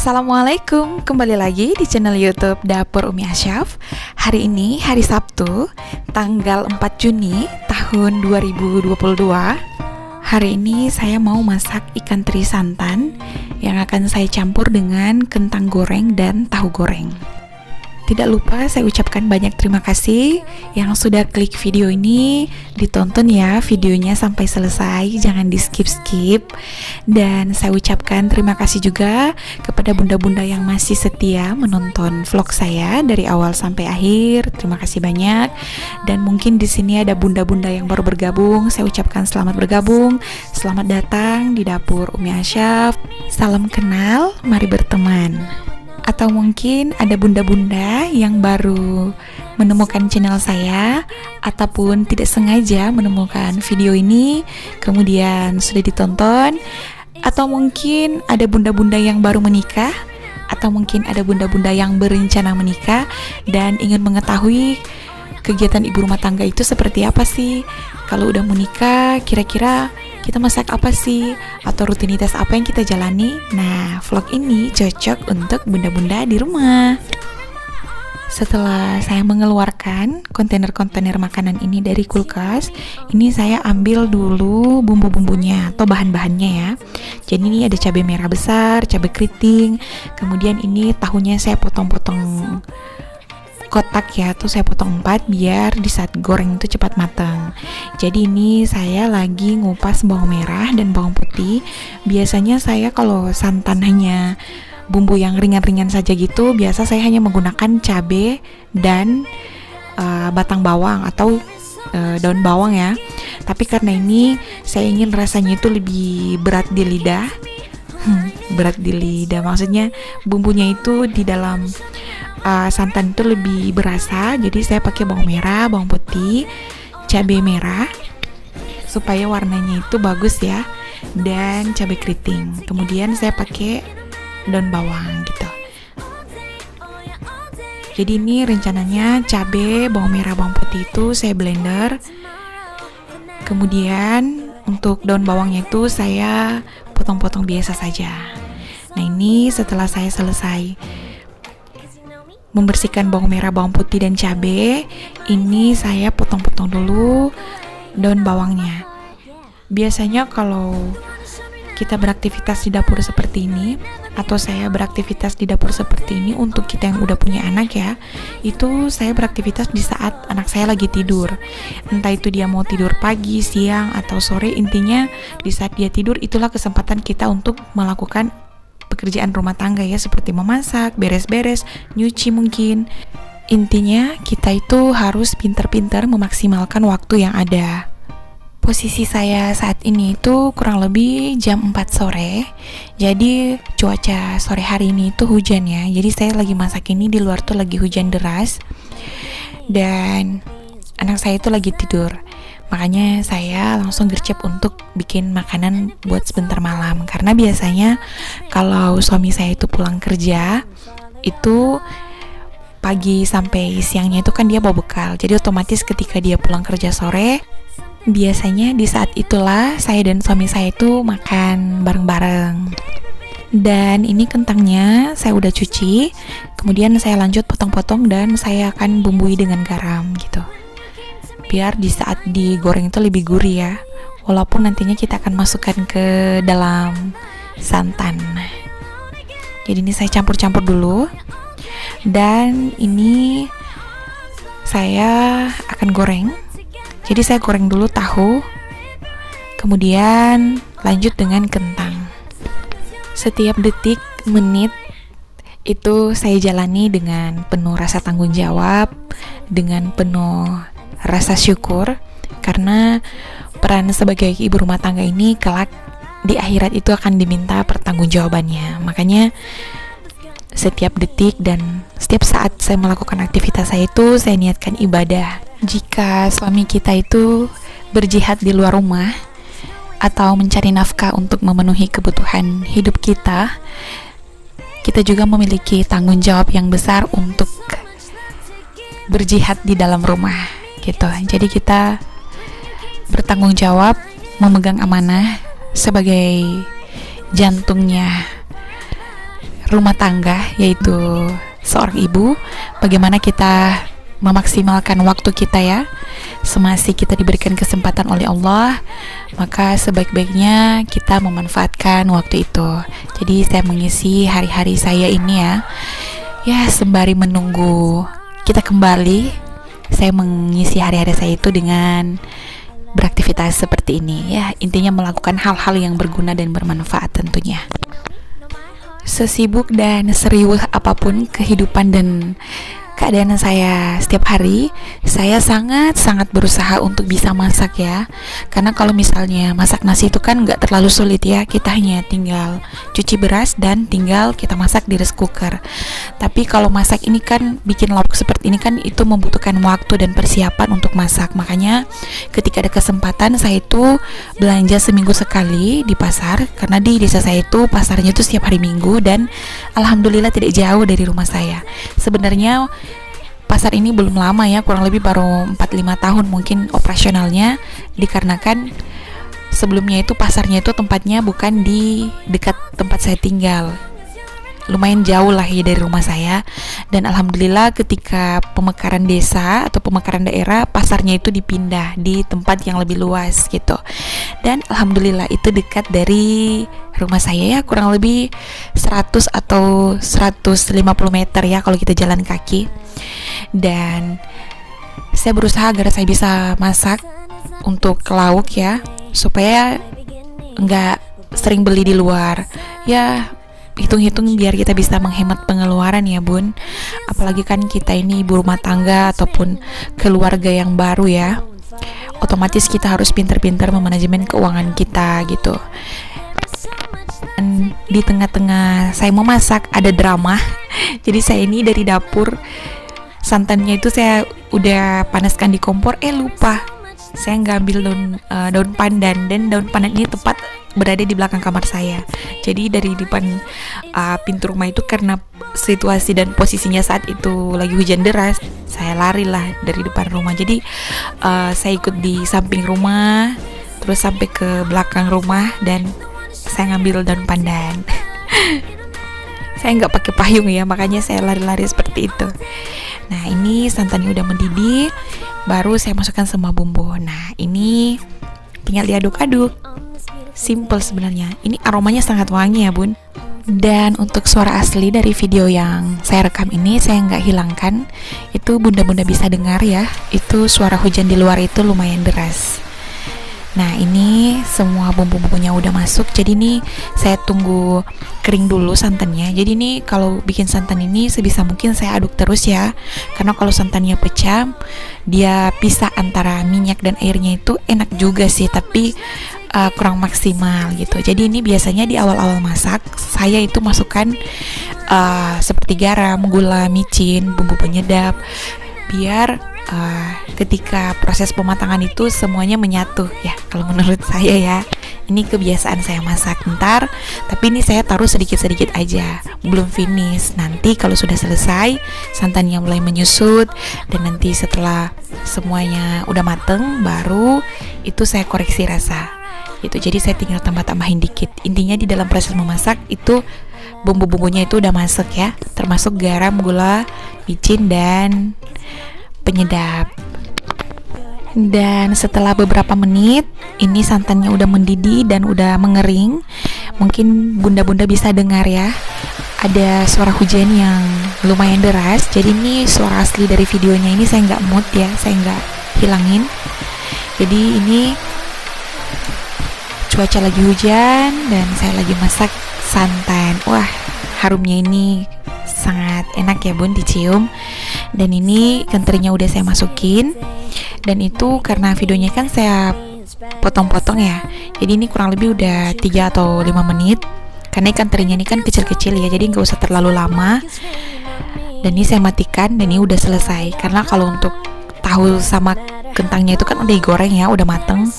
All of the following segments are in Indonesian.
Assalamualaikum, kembali lagi di channel YouTube Dapur Umi Asyaf. Hari ini hari Sabtu, tanggal 4 Juni tahun 2022. Hari ini saya mau masak ikan teri santan yang akan saya campur dengan kentang goreng dan tahu goreng. Tidak lupa saya ucapkan banyak terima kasih yang sudah klik video ini. Ditonton ya videonya sampai selesai, jangan di skip-skip. Dan saya ucapkan terima kasih juga kepada bunda-bunda yang masih setia menonton vlog saya dari awal sampai akhir. Terima kasih banyak. Dan mungkin di sini ada bunda-bunda yang baru bergabung. Saya ucapkan selamat bergabung, selamat datang di Dapur Umi Asyaf. Salam kenal, mari berteman. Atau mungkin ada bunda-bunda yang baru menemukan channel saya ataupun tidak sengaja menemukan video ini kemudian sudah ditonton, atau mungkin ada bunda-bunda yang baru menikah, atau mungkin ada bunda-bunda yang berencana menikah dan ingin mengetahui kegiatan ibu rumah tangga itu seperti apa sih. Kalau udah menikah, kira-kira kita masak apa sih? Atau rutinitas apa yang kita jalani? Nah, vlog ini cocok untuk bunda-bunda di rumah. Setelah saya mengeluarkan kontainer-kontainer makanan ini dari kulkas, ini saya ambil dulu bumbu-bumbunya atau bahan-bahannya ya. Jadi ini ada cabai merah besar, cabai keriting, kemudian ini tahunya saya potong-potong kotak ya, tuh saya potong 4 biar di saat goreng itu cepat matang. Jadi ini saya lagi ngupas bawang merah dan bawang putih. Biasanya saya kalau santan hanya bumbu yang ringan-ringan saja gitu, biasa saya hanya menggunakan cabai dan batang bawang atau daun bawang ya. Tapi karena ini saya ingin rasanya itu lebih berat di lidah. Berat di lidah maksudnya bumbunya itu di dalam santan itu lebih berasa. Jadi saya pakai bawang merah, bawang putih, cabai merah supaya warnanya itu bagus ya, dan cabai keriting. Kemudian saya pakai daun bawang gitu. Jadi ini rencananya cabai, bawang merah, bawang putih itu saya blender. Kemudian untuk daun bawangnya itu saya potong-potong biasa saja. Nah ini setelah saya selesai membersihkan bawang merah, bawang putih, dan cabai, ini saya potong-potong dulu daun bawangnya. Biasanya kalau kita beraktivitas di dapur seperti ini, atau saya beraktivitas di dapur seperti ini untuk kita yang udah punya anak ya, itu saya beraktivitas di saat anak saya lagi tidur. Entah itu dia mau tidur pagi, siang, atau sore, intinya di saat dia tidur itulah kesempatan kita untuk melakukan pekerjaan rumah tangga ya, seperti memasak, beres-beres, nyuci mungkin. Intinya kita itu harus pintar-pintar memaksimalkan waktu yang ada. Posisi saya saat ini itu kurang lebih jam 4 sore. Jadi cuaca sore hari ini itu hujan ya. Jadi saya lagi masak ini di luar tuh lagi hujan deras. Dan anak saya itu lagi tidur. Makanya saya langsung gercep untuk bikin makanan buat sebentar malam. Karena biasanya kalau suami saya itu pulang kerja, itu pagi sampai siangnya itu kan dia bawa bekal. Jadi otomatis ketika dia pulang kerja sore, biasanya di saat itulah saya dan suami saya itu makan bareng-bareng. Dan ini kentangnya saya udah cuci, kemudian saya lanjut potong-potong dan saya akan bumbui dengan garam gitu. Biar di saat digoreng itu lebih gurih ya. Walaupun nantinya kita akan masukkan ke dalam santan. Jadi ini saya campur-campur dulu. Dan ini saya akan goreng. Jadi saya goreng dulu tahu. Kemudian lanjut dengan kentang. Setiap detik, menit itu saya jalani dengan penuh rasa tanggung jawab, dengan penuh rasa syukur, karena peran sebagai ibu rumah tangga ini kelak di akhirat itu akan diminta pertanggungjawabannya. Makanya setiap detik dan setiap saat saya melakukan aktivitas saya itu saya niatkan ibadah. Jika suami kita itu berjihad di luar rumah atau mencari nafkah untuk memenuhi kebutuhan hidup kita, kita juga memiliki tanggung jawab yang besar untuk berjihad di dalam rumah gitu. Jadi kita bertanggung jawab memegang amanah sebagai jantungnya rumah tangga, yaitu seorang ibu. Bagaimana kita memaksimalkan waktu kita ya, semasa kita diberikan kesempatan oleh Allah, maka sebaik-baiknya kita memanfaatkan waktu itu. Jadi saya mengisi hari-hari saya ini ya sembari menunggu kita kembali, saya mengisi hari-hari saya itu dengan beraktivitas seperti ini ya, intinya melakukan hal-hal yang berguna dan bermanfaat tentunya. Sesibuk dan seriuh apapun kehidupan dan keadaan saya setiap hari, saya sangat berusaha untuk bisa masak ya. Karena kalau misalnya masak nasi itu kan nggak terlalu sulit ya, kita hanya tinggal cuci beras dan tinggal kita masak di rice cooker. Tapi kalau masak ini kan, bikin lauk seperti ini kan itu membutuhkan waktu dan persiapan untuk masak. Makanya ketika ada kesempatan, saya itu belanja seminggu sekali di pasar, karena di desa saya itu pasarnya itu setiap hari Minggu dan alhamdulillah tidak jauh dari rumah saya. Sebenarnya pasar ini belum lama ya, kurang lebih baru 4-5 tahun mungkin operasionalnya, dikarenakan sebelumnya itu pasarnya itu tempatnya bukan di dekat tempat saya tinggal, lumayan jauh lah ya dari rumah saya. Dan alhamdulillah ketika pemekaran desa atau pemekaran daerah, pasarnya itu dipindah di tempat yang lebih luas gitu. Dan alhamdulillah itu dekat dari rumah saya ya, kurang lebih 100 atau 150 meter ya kalau kita jalan kaki. Dan saya berusaha agar saya bisa masak untuk lauk ya, supaya nggak sering beli di luar ya. Hitung-hitung biar kita bisa menghemat pengeluaran ya bun. Apalagi kan kita ini ibu rumah tangga ataupun keluarga yang baru ya, otomatis kita harus pintar-pintar memanajemen keuangan kita gitu. Dan di tengah-tengah saya mau masak ada drama. Jadi saya ini dari dapur, santannya itu saya udah panaskan di kompor, lupa saya nggak ambil daun pandan, dan daun pandan ini tepat berada di belakang kamar saya. Jadi dari depan pintu rumah itu, karena situasi dan posisinya saat itu lagi hujan deras, saya lari lah dari depan rumah. Jadi saya ikut di samping rumah, terus sampai ke belakang rumah, dan saya ngambil daun pandan. Saya nggak pakai payung ya, makanya saya lari-lari seperti itu. Nah ini santannya udah mendidih, baru saya masukkan semua bumbu. Nah ini tinggal diaduk-aduk. Simple sebenarnya. Ini aromanya sangat wangi ya bun. Dan untuk suara asli dari video yang saya rekam ini saya nggak hilangkan. Itu bunda-bunda bisa dengar ya, itu suara hujan di luar itu lumayan deras. Nah ini semua bumbu-bumbunya udah masuk. Jadi nih saya tunggu kering dulu santannya. Jadi nih kalau bikin santan ini sebisa mungkin saya aduk terus ya, karena kalau santannya pecah, dia pisah antara minyak dan airnya, itu enak juga sih, tapi kurang maksimal gitu. Jadi ini biasanya di awal-awal masak saya itu masukkan seperti garam, gula, micin, bumbu penyedap, biar ketika proses pematangan itu semuanya menyatu ya, kalau menurut saya ya. Ini kebiasaan saya masak ntar, tapi ini saya taruh sedikit-sedikit aja, belum finish. Nanti kalau sudah selesai, santannya mulai menyusut, dan nanti setelah semuanya udah mateng, baru itu saya koreksi rasa gitu. Jadi saya tinggal tambah-tambahin dikit. Intinya di dalam proses memasak itu bumbu-bumbunya itu udah masuk ya, termasuk garam, gula, micin, dan penyedap. Dan setelah beberapa menit ini santannya udah mendidih dan udah mengering. Mungkin bunda-bunda bisa dengar ya, ada suara hujan yang lumayan deras. Jadi ini suara asli dari videonya, ini saya nggak mood ya, saya nggak hilangin. Jadi ini cuaca lagi hujan dan saya lagi masak santan. Wah, harumnya ini sangat enak ya bun, dicium. Dan ini kenterinya udah saya masukin. Dan itu karena videonya kan saya potong-potong ya. Jadi ini kurang lebih udah 3 atau 5 menit. Karena ikan terinya ini kan kecil-kecil ya, jadi nggak usah terlalu lama. Dan ini saya matikan dan ini udah selesai. Karena kalau untuk tahu sama kentangnya itu kan udah digoreng ya, udah mateng.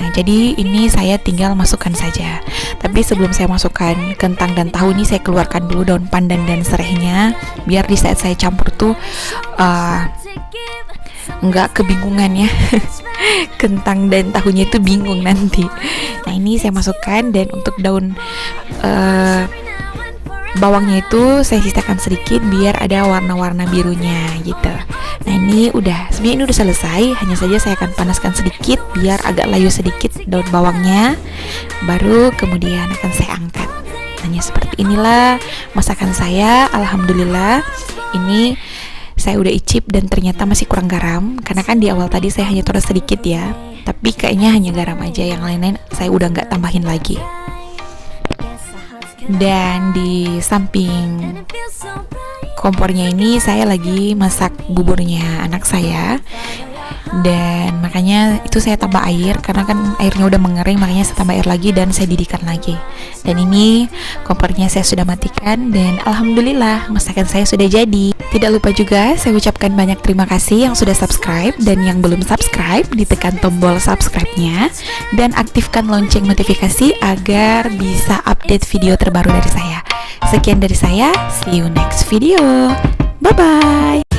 Nah, jadi ini saya tinggal masukkan saja. Tapi sebelum saya masukkan kentang dan tahu ini, saya keluarkan dulu daun pandan dan serehnya, biar di saat saya campur tuh nggak kebingungan ya. Kentang dan tahunya itu bingung nanti. Nah, ini saya masukkan, dan untuk daun bawangnya itu saya sisakan sedikit biar ada warna-warna birunya gitu. Nah, ini sebenarnya ini udah selesai, hanya saja saya akan panaskan sedikit biar agak layu sedikit daun bawangnya, baru kemudian akan saya angkat. Hanya seperti inilah masakan saya. Alhamdulillah, ini saya udah icip dan ternyata masih kurang garam, karena kan di awal tadi saya hanya taruh sedikit ya, tapi kayaknya hanya garam aja, yang lain-lain saya udah nggak tambahin lagi. Dan di samping kompornya ini saya lagi masak buburnya anak saya, dan makanya itu saya tambah air, karena kan airnya udah mengering, makanya saya tambah air lagi dan saya didihkan lagi. Dan ini kompornya saya sudah matikan, dan alhamdulillah masakan saya sudah jadi. Tidak lupa juga saya ucapkan banyak terima kasih yang sudah subscribe, dan yang belum subscribe ditekan tombol subscribe-nya dan aktifkan lonceng notifikasi agar bisa update video terbaru dari saya. Sekian dari saya, see you next video. Bye bye.